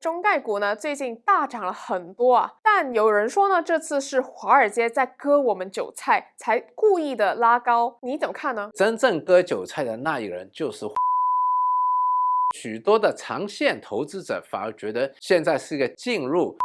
中概股呢最近大涨了很多啊，但有人说呢，这次是华尔街在割我们韭菜，才故意的拉高，你怎么看呢？真正割韭菜的那一人就是许多的长线投资者反而觉得现在是一个进入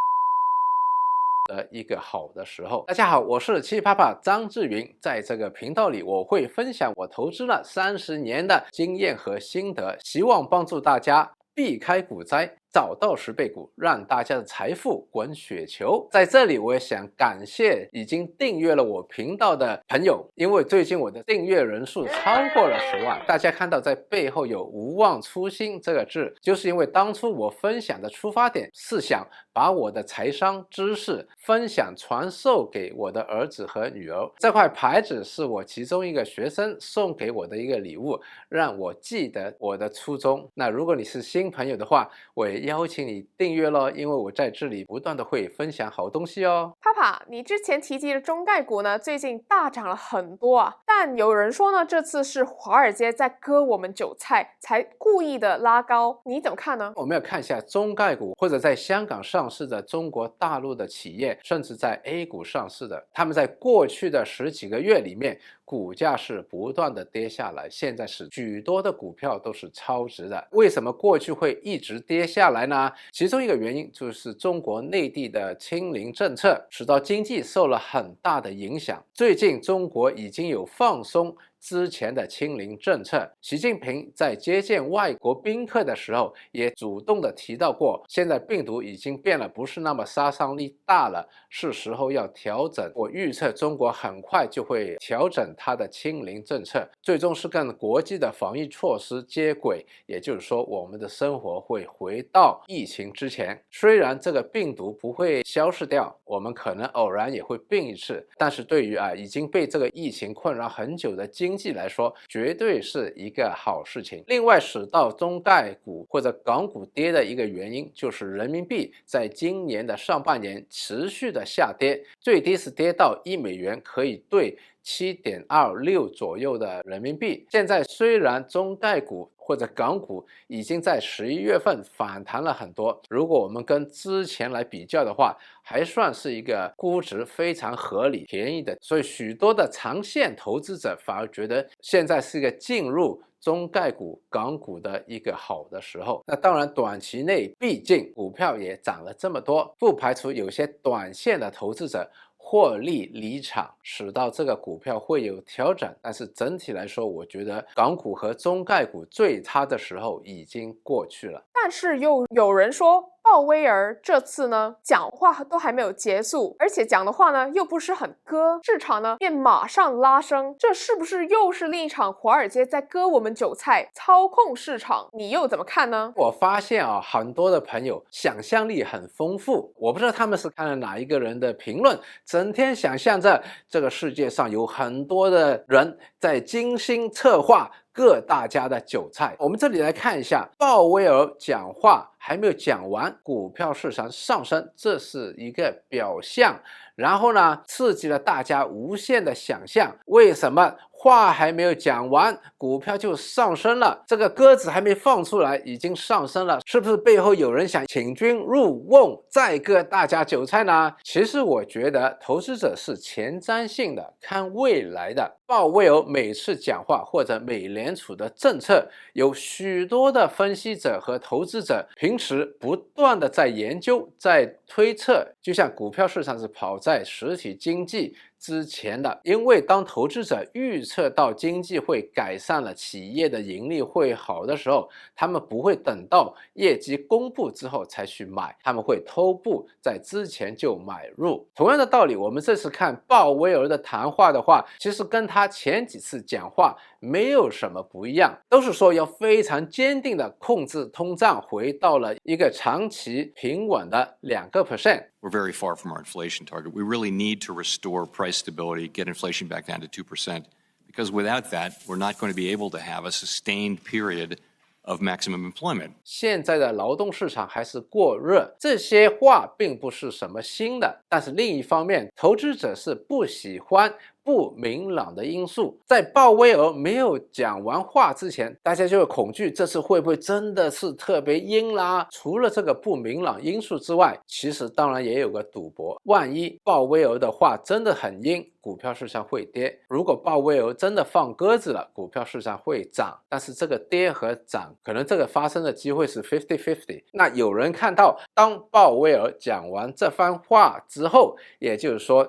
的一个好的时候。大家好，我是七爸爸张志云，在这个频道里我会分享我投资了30年的经验和心得，希望帮助大家避开股灾，找到10倍股，让大家的财富滚雪球。在这里我也想感谢已经订阅了我频道的朋友，因为最近我的订阅人数超过了10万。大家看到在背后有无忘初心这个字，就是因为当初我分享的出发点是想把我的财商知识分享传授给我的儿子和女儿。这块牌子是我其中一个学生送给我的一个礼物，让我记得我的初衷。那如果你是新朋友的话，我也邀请你订阅咯，因为我在这里不断的会分享好东西哦。帕帕，你之前提及的中概股呢，最近大涨了很多啊，但有人说呢，这次是华尔街在割我们韭菜，才故意的拉高，你怎么看呢？我们要看一下中概股或者在香港上市的中国大陆的企业，甚至在 A 股上市的，他们在过去的10几个月里面，股价是不断的跌下来，现在是许多的股票都是超值的。为什么过去会一直跌下来呢？其中一个原因就是中国内地的清零政策使到经济受了很大的影响。最近中国已经有放松之前的清零政策，习近平在接见外国宾客的时候也主动的提到过，现在病毒已经变了，不是那么杀伤力大了，是时候要调整。我预测中国很快就会调整它的清零政策，最终是跟国际的防疫措施接轨，也就是说我们的生活会回到疫情之前。虽然这个病毒不会消失掉，我们可能偶然也会病一次，但是对于已经被这个疫情困扰很久的经济来说，绝对是一个好事情。另外，使到中概股或者港股跌的一个原因，就是人民币在今年的上半年持续的下跌，最低是跌到1美元可以兑7.26左右的人民币。现在虽然中概股或者港股已经在11月份反弹了很多，如果我们跟之前来比较的话，还算是一个估值非常合理便宜的，所以许多的长线投资者反而觉得现在是一个进入中概股港股的一个好的时候。那当然短期内毕竟股票也涨了这么多，不排除有些短线的投资者获利离场，使到这个股票会有调整，但是整体来说，我觉得港股和中概股最差的时候已经过去了。但是又有人说，鲍威尔这次呢讲话都还没有结束，而且讲的话呢又不是很割，市场呢便马上拉升，这是不是又是另一场华尔街在割我们韭菜，操控市场？你又怎么看呢？我发现很多的朋友想象力很丰富，我不知道他们是看了哪一个人的评论，整天想象着这个世界上有很多的人在精心策划割大家的韭菜。我们这里来看一下，鲍威尔讲话还没有讲完，股票市场上升，这是一个表象。然后呢，刺激了大家无限的想象，为什么话还没有讲完，股票就上升了？这个鸽子还没放出来，已经上升了，是不是背后有人想请君入瓮，再割大家韭菜呢？其实我觉得投资者是前瞻性的，看未来的。鲍威尔每次讲话或者美联储的政策，有许多的分析者和投资者平时不断的在研究，在推测，就像股票市场是跑在实体经济之前的，因为当投资者预测到经济会改善了，企业的盈利会好的时候，他们不会等到业绩公布之后才去买，他们会偷步在之前就买入。同样的道理，我们这次看鲍威尔的谈话的话，其实跟他前几次讲话没有什么不一样，都是说要非常坚定的控制通胀，回到了一个长期平稳的2%。We're very far from our inflation target. We really need to restore price stability, get inflation back down to 2%, because without that, we're not going to be able to have a sustained period of maximum employment. 现在的劳动市场还是过热，这些话并不是什么新的，但是另一方面，投资者是不喜欢不明朗的因素。在鲍威尔没有讲完话之前，大家就会恐惧这次会不会真的是特别阴啦？除了这个不明朗因素之外，其实当然也有个赌博，万一鲍威尔的话真的很阴，股票市场会跌；如果鲍威尔真的放鸽子了，股票市场会涨。但是这个跌和涨，可能这个发生的机会是 50-50。那有人看到，当鲍威尔讲完这番话之后，也就是说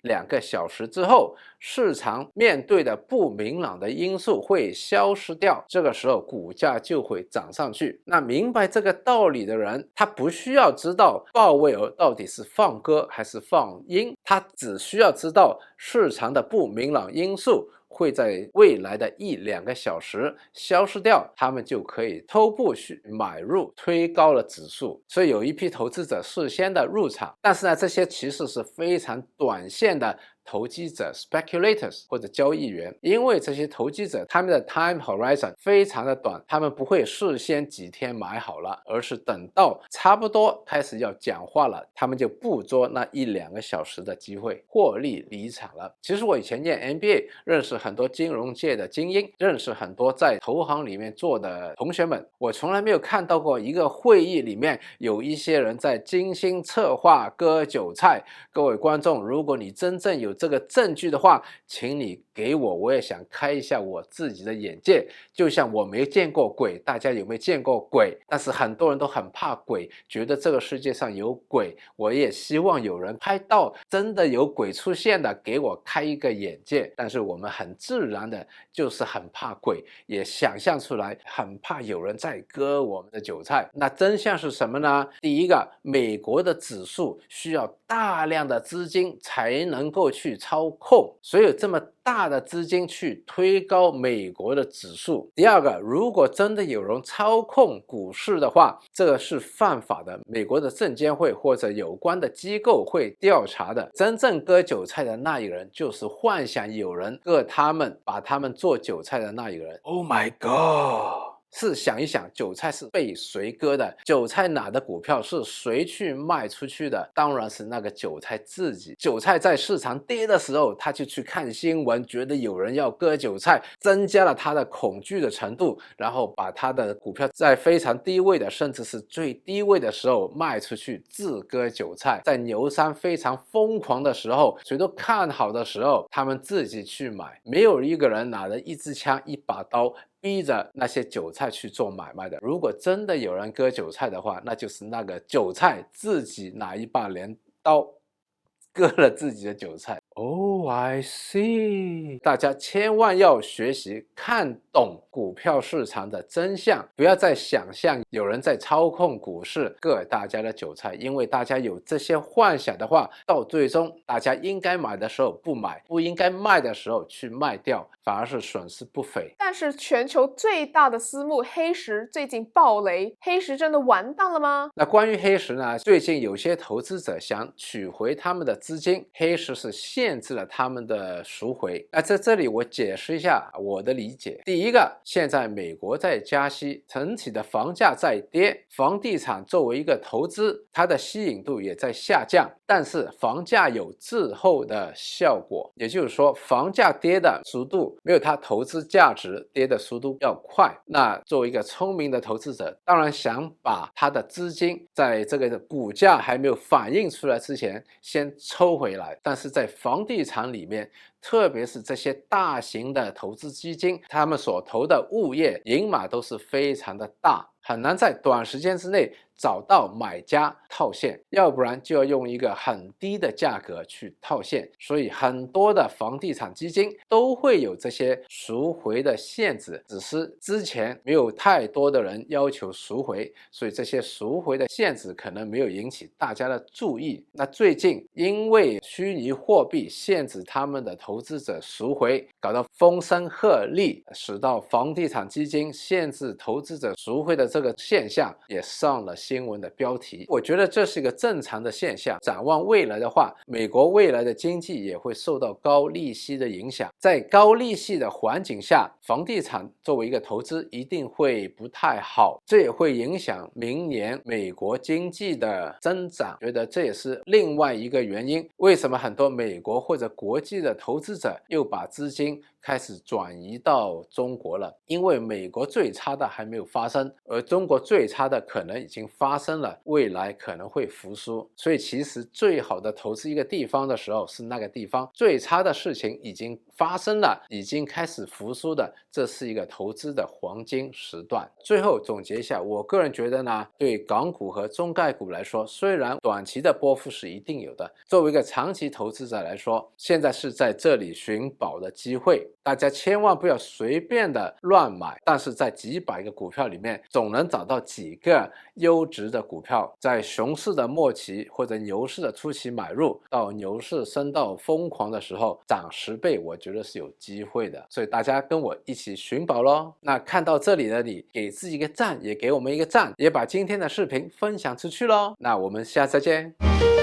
1-2个小时之后，市场面对的不明朗的因素会消失掉，这个时候股价就会涨上去。那明白这个道理的人，他不需要知道鲍威尔到底是放鸽还是放鹰，他只需要知道市场的不明朗因素会在未来的1-2个小时消失掉，他们就可以偷步去买入，推高了指数。所以有一批投资者事先的入场，但是呢，这些其实是非常短线的投机者 speculators 或者交易员，因为这些投机者他们的 time horizon 非常的短，他们不会事先几天买好了，而是等到差不多开始要讲话了，他们就捕捉那1-2个小时的机会获利离场了。其实我以前念 MBA 认识很多金融界的精英，认识很多在投行里面做的同学们，我从来没有看到过一个会议里面有一些人在精心策划割韭菜。各位观众，如果你真正有这个证据的话，请你给我，我也想开一下我自己的眼界。就像我没见过鬼，大家有没有见过鬼？但是很多人都很怕鬼，觉得这个世界上有鬼。我也希望有人拍到真的有鬼出现的，给我开一个眼界。但是我们很自然的就是很怕鬼，也想象出来很怕有人在割我们的韭菜。那真相是什么呢？第一个，美国的指数需要大量的资金才能够去操控，所以有这么大的资金去推高美国的指数。第二个，如果真的有人操控股市的话，这个是犯法的，美国的证监会或者有关的机构会调查的。真正割韭菜的那一个人，就是幻想有人割他们，把他们做韭菜的那一个人。Oh my god！是想一想，韭菜是被谁割的？韭菜哪的股票是谁去卖出去的？当然是那个韭菜自己。韭菜在市场跌的时候，他就去看新闻，觉得有人要割韭菜，增加了他的恐惧的程度，然后把他的股票在非常低位的，甚至是最低位的时候卖出去，自割韭菜。在牛山非常疯狂的时候，谁都看好的时候，他们自己去买，没有一个人拿着一支枪一把刀逼着那些韭菜去做买卖的。如果真的有人割韭菜的话，那就是那个韭菜自己拿一把镰刀割了自己的韭菜。Oh, I see。大家千万要学习看懂股票市场的真相，不要再想象有人在操控股市割大家的韭菜，因为大家有这些幻想的话，到最终大家应该买的时候不买，不应该卖的时候去卖掉，反而是损失不菲。但是全球最大的私募黑石最近爆雷，黑石真的完蛋了吗？那关于黑石呢，最近有些投资者想取回他们的资金，黑石是限制了他们的赎回。那在这里我解释一下我的理解。第一个，现在美国在加息，整体的房价在跌，房地产作为一个投资，它的吸引度也在下降，但是房价有滞后的效果，也就是说房价跌的速度没有它投资价值跌的速度要快。那作为一个聪明的投资者，当然想把他的资金在这个股价还没有反映出来之前先抽回来，但是在房地产里面，特别是这些大型的投资基金，他们所投的物业银码都是非常的大，很难在短时间之内找到买家套现，要不然就要用一个很低的价格去套现。所以很多的房地产基金都会有这些赎回的限制，只是之前没有太多的人要求赎回，所以这些赎回的限制可能没有引起大家的注意。那最近因为虚拟货币限制他们的投资者赎回，搞到风声鹤唳，使到房地产基金限制投资者赎回的这这个现象也上了新闻的标题。我觉得这是一个正常的现象。展望未来的话，美国未来的经济也会受到高利息的影响。在高利息的环境下，房地产作为一个投资一定会不太好，这也会影响明年美国经济的增长。觉得这也是另外一个原因，为什么很多美国或者国际的投资者又把资金开始转移到中国了。因为美国最差的还没有发生，而中国最差的可能已经发生了，未来可能会复苏。所以其实最好的投资一个地方的时候，是那个地方最差的事情已经发生了，已经开始复苏的，这是一个投资的黄金时段。最后总结一下，我个人觉得呢，对港股和中概股来说，虽然短期的波幅是一定有的，作为一个长期投资者来说，现在是在这里寻宝的机会。大家千万不要随便的乱买，但是在几百个股票里面总能找到几个优质的股票，在熊市的末期或者牛市的初期买入，到牛市升到疯狂的时候涨10倍，我觉得是有机会的。所以大家跟我一起寻宝咯。那看到这里的你，给自己一个赞，也给我们一个赞，也把今天的视频分享出去咯。那我们下次再见。